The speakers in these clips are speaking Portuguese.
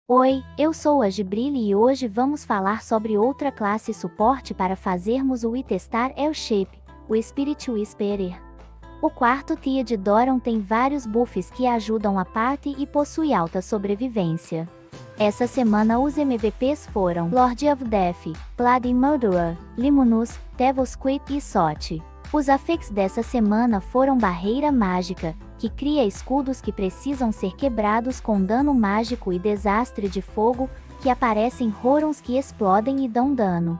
Oi, eu sou a Gibril e hoje vamos falar sobre outra classe suporte para fazermos o testar Airship, o Spirit Whisperer. O quarto tier de Doran tem vários buffs que ajudam a party e possui alta sobrevivência. Essa semana os MVPs foram Lord of Death, Bloody Murderer, Limunus, Devil's Quit e Sot. Os affix dessa semana foram Barreira Mágica, que cria escudos que precisam ser quebrados com dano mágico, e Desastre de Fogo, que aparecem Horons que explodem e dão dano.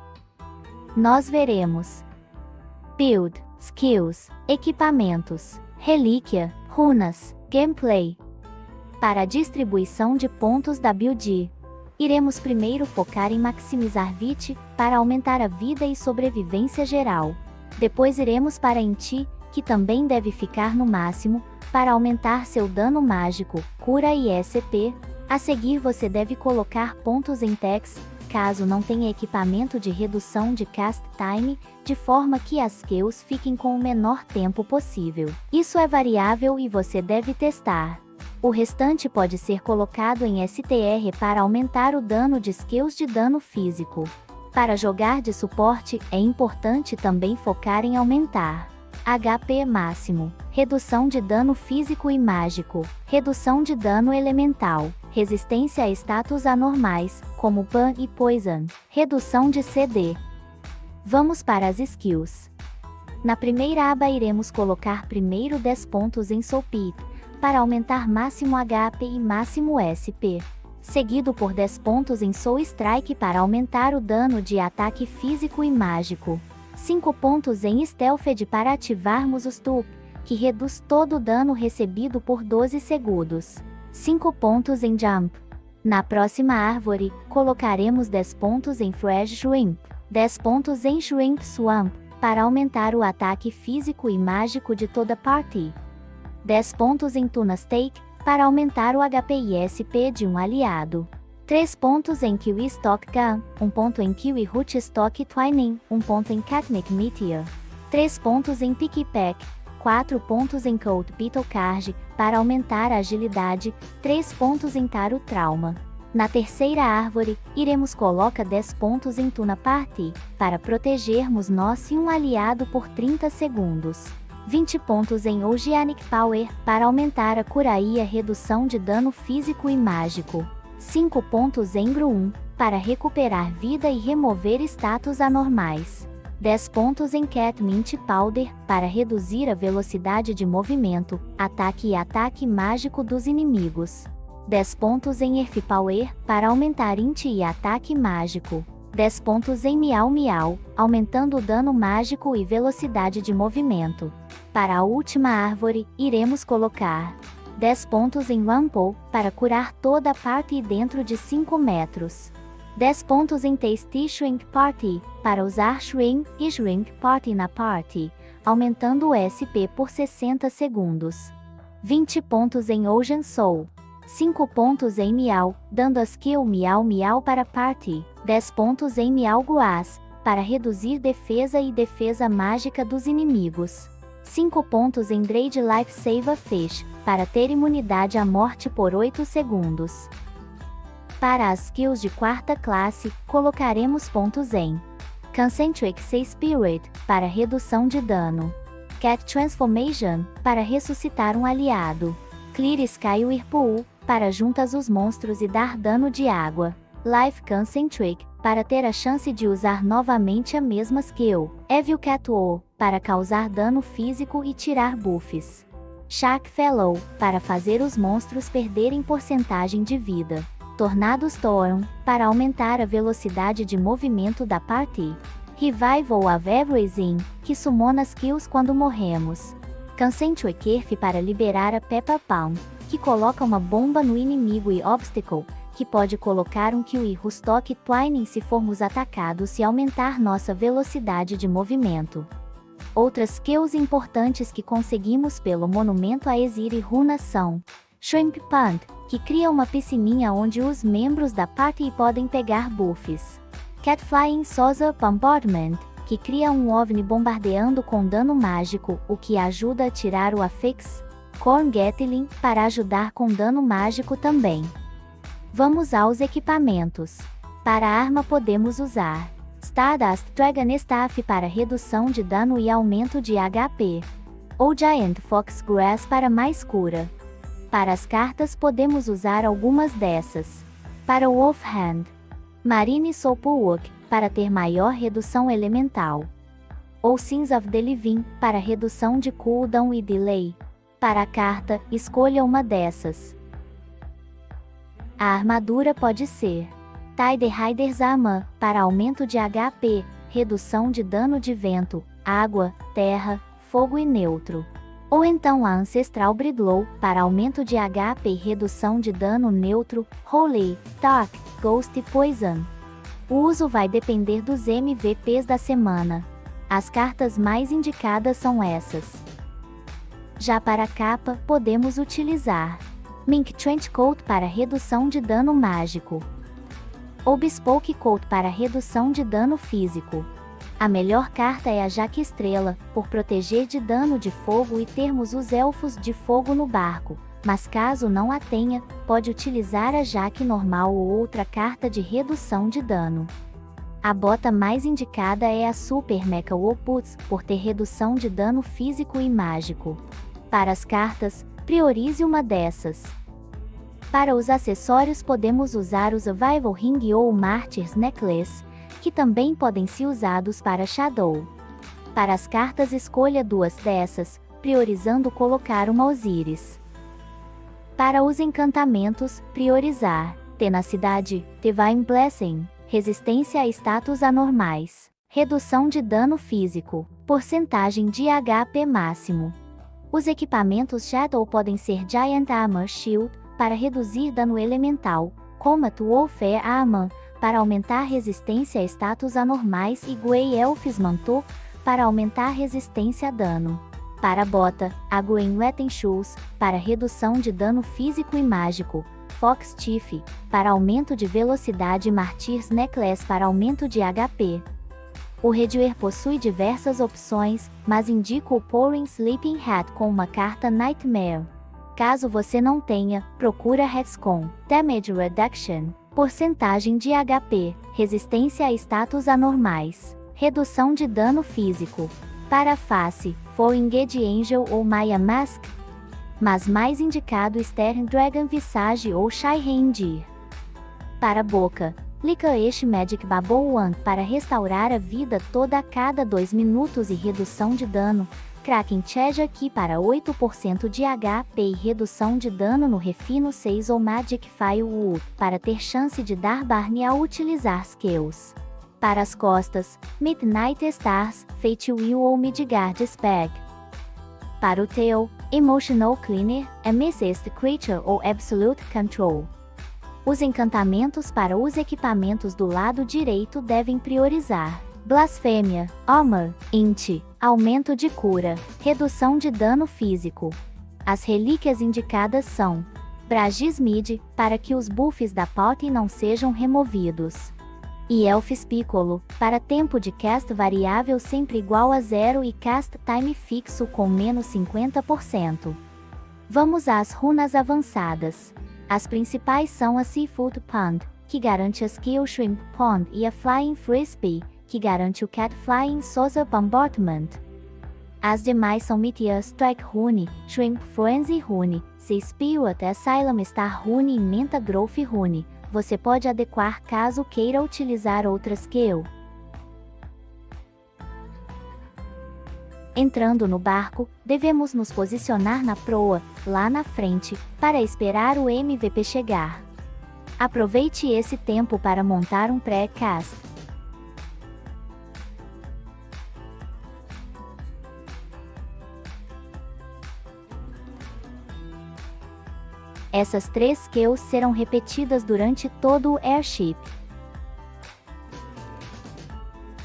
Nós veremos Build, Skills, Equipamentos, Relíquia, Runas, Gameplay. Para a distribuição de pontos da build, iremos primeiro focar em maximizar VIT, para aumentar a vida e sobrevivência geral. Depois iremos para Inti, que também deve ficar no máximo, para aumentar seu dano mágico, cura e SCP. A seguir você deve colocar pontos em Tex, caso não tenha equipamento de redução de cast time, de forma que as skills fiquem com o menor tempo possível. Isso é variável e você deve testar. O restante pode ser colocado em STR para aumentar o dano de skills de dano físico. Para jogar de suporte, é importante também focar em aumentar HP máximo, redução de dano físico e mágico, redução de dano elemental, resistência a status anormais, como Ban e Poison, redução de CD. Vamos para as skills. Na primeira aba iremos colocar primeiro 10 pontos em Soul Pit, para aumentar máximo HP e máximo SP. Seguido por 10 pontos em Soul Strike para aumentar o dano de ataque físico e mágico. 5 pontos em Stealthed para ativarmos o Stup, que reduz todo o dano recebido por 12 segundos. 5 pontos em Jump. Na próxima árvore, colocaremos 10 pontos em Fresh Shrimp, 10 pontos em Shrimp Swamp, para aumentar o ataque físico e mágico de toda a party. 10 pontos em Tuna Steak, para aumentar o HP e SP de um aliado. 3 pontos em Kiwi Stock Gun, 1 ponto em Kiwi Root Stock Twining, 1 ponto em Catnic Meteor. 3 pontos em Picky Pack, 4 pontos em Cold Beetle Card, para aumentar a agilidade, 3 pontos em Taro Trauma. Na terceira árvore, iremos colocar 10 pontos em Tuna Party, para protegermos nós e um aliado por 30 segundos. 20 pontos em Oceanic Power, para aumentar a cura e a redução de dano físico e mágico. 5 pontos em Gru 1, para recuperar vida e remover status anormais. 10 pontos em Cat Mint Powder, para reduzir a velocidade de movimento, ataque e ataque mágico dos inimigos. 10 pontos em Earth Power, para aumentar int e ataque mágico. 10 pontos em Miau Miau, aumentando o dano mágico e velocidade de movimento. Para a última árvore, iremos colocar 10 pontos em Wampo, para curar toda a party dentro de 5 metros. 10 pontos em Tasty Shrink Party, para usar Shrink e Shrink Party na party, aumentando o SP por 60 segundos. 20 pontos em Ocean Soul. 5 pontos em Miau, dando a skill Miau Miau para party. 10 pontos em Miau Guas, para reduzir defesa e defesa mágica dos inimigos. 5 pontos em Dread Life Save Fish, para ter imunidade à morte por 8 segundos. Para as skills de quarta classe, colocaremos pontos em Concentric Sea Spirit, para redução de dano. Cat Transformation, para ressuscitar um aliado. Clear Sky Whirlpool, para juntas os monstros e dar dano de água. Life Concentric, para ter a chance de usar novamente a mesma skill. Evil Cat O, para causar dano físico e tirar buffs. Shark Fellow, para fazer os monstros perderem porcentagem de vida. Tornado Storm, para aumentar a velocidade de movimento da party. Revival of Everything, que summona skills quando morremos. Concentric Earth, para liberar a Peppa Palm, que coloca uma bomba no inimigo, e Obstacle, que pode colocar um Kiwi Rustock Twining se formos atacados e aumentar nossa velocidade de movimento. Outras skills importantes que conseguimos pelo Monumento a Ezir e Runa são Shrimp Pond, que cria uma piscininha onde os membros da party podem pegar buffs. Cat Flying Saucer Bombardment, que cria um OVNI bombardeando com dano mágico, o que ajuda a tirar o affix. Corn Gatling, para ajudar com dano mágico também. Vamos aos equipamentos. Para a arma podemos usar Stardust Dragon Staff para redução de dano e aumento de HP, ou Giant Fox Grass para mais cura. Para as cartas podemos usar algumas dessas. Para o Offhand, Marine Soapwook, para ter maior redução elemental. Ou Sins of the Living, para redução de cooldown e delay. Para a carta, escolha uma dessas. A armadura pode ser Tide Rider's Armor, para aumento de HP, redução de dano de vento, água, terra, fogo e neutro. Ou então a Ancestral Bridlow, para aumento de HP e redução de dano neutro, Holy, Dark, Ghost e Poison. O uso vai depender dos MVPs da semana. As cartas mais indicadas são essas. Já para a capa, podemos utilizar Mink Trenchcoat para redução de dano mágico, ou Bespoke Coat para redução de dano físico. A melhor carta é a Jaque Estrela, por proteger de dano de fogo e termos os elfos de fogo no barco, mas caso não a tenha, pode utilizar a Jaque normal ou outra carta de redução de dano. A bota mais indicada é a Super Mecha Opus, por ter redução de dano físico e mágico. Para as cartas, priorize uma dessas. Para os acessórios podemos usar o Survival Ring ou o Martyr's Necklace, que também podem ser usados para Shadow. Para as cartas escolha duas dessas, priorizando colocar uma Osiris. Para os encantamentos, priorizar Tenacidade, Divine Blessing, resistência a status anormais, redução de dano físico, porcentagem de HP máximo. Os equipamentos Shadow podem ser Giant Armor Shield, para reduzir dano elemental, Combat Warfare Armor, para aumentar resistência a status anormais e Grey Elf's Mantle, para aumentar resistência a dano. Para a bota, a Green Wetting Shoes, para redução de dano físico e mágico, Fox Chief, para aumento de velocidade e Martyr's Necklace para aumento de HP. O Headwear possui diversas opções, mas indico o Pouring Sleeping Hat com uma carta Nightmare. Caso você não tenha, procura hats com Damage Reduction, porcentagem de HP, resistência a status anormais, redução de dano físico. Para a face, Four-Winged Angel ou Maya Mask, mas mais indicado Stern Dragon Visage ou Shy Reindeer. Para a boca, Licorice Magic Bubble Wand para restaurar a vida toda a cada 2 minutos e redução de dano, Kraken Treasure Key para 8% de HP e redução de dano no Refino 6 ou Magic Firewood, para ter chance de dar Barney ao utilizar skills. Para as costas, Midnight Stars, Fate Wheel ou Midgard Spec. Para o tail, Emotional Cleaner, Amethyst Creature ou Absolute Control. Os encantamentos para os equipamentos do lado direito devem priorizar Blasfêmia, Armor, Int, aumento de cura, redução de dano físico. As relíquias indicadas são Bragismid, para que os buffs da party não sejam removidos, e Elf's Piccolo, para tempo de cast variável sempre igual a 0 e cast time fixo com menos 50%. Vamos às runas avançadas. As principais são a Seafood Pond, que garante a Skill Shrimp Pond, e a Flying Frisbee, que garante o Cat Flying Saucer Bombardment. As demais são Meteor Strike Rune, Shrimp Frenzy Rune, Sea Spirit Asylum Star Rune e Menta Growth Rune. Você pode adequar caso queira utilizar outra skill. Entrando no barco, devemos nos posicionar na proa, lá na frente, para esperar o MVP chegar. Aproveite esse tempo para montar um pré-cast. Essas 3 skills serão repetidas durante todo o airship.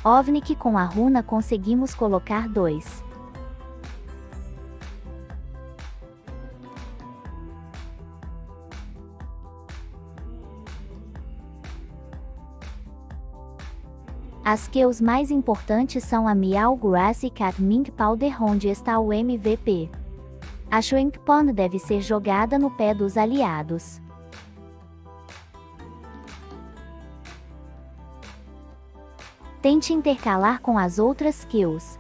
OVNIC com a runa conseguimos colocar 2. As skills mais importantes são a Meow Grass e Cat Mink Powder, onde está o MVP. A Shrimp Pond deve ser jogada no pé dos aliados. Tente intercalar com as outras kills.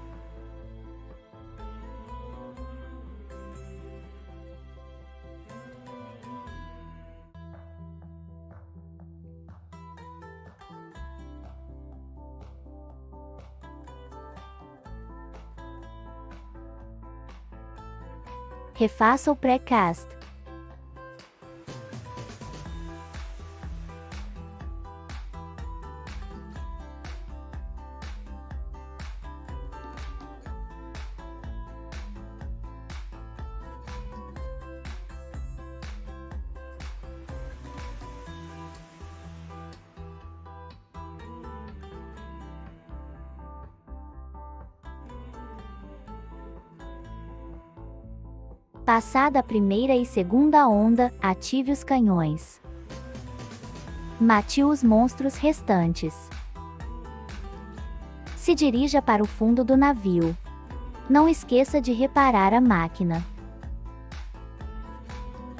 Refaça o pré-cast. Passada a primeira e segunda onda, ative os canhões. Mate os monstros restantes. Se dirija para o fundo do navio. Não esqueça de reparar a máquina.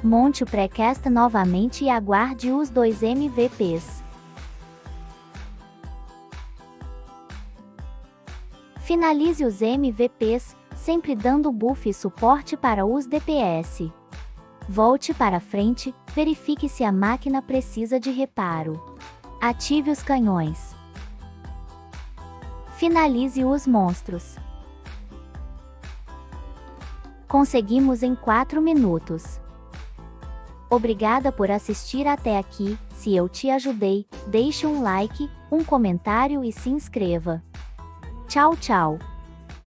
Monte o pré-cast novamente e aguarde os 2 MVPs. Finalize os MVPs, sempre dando buff e suporte para os DPS. Volte para frente, verifique se a máquina precisa de reparo. Ative os canhões. Finalize os monstros. Conseguimos em 4 minutos. Obrigada por assistir até aqui. Se eu te ajudei, deixe um like, um comentário e se inscreva. Tchau, tchau.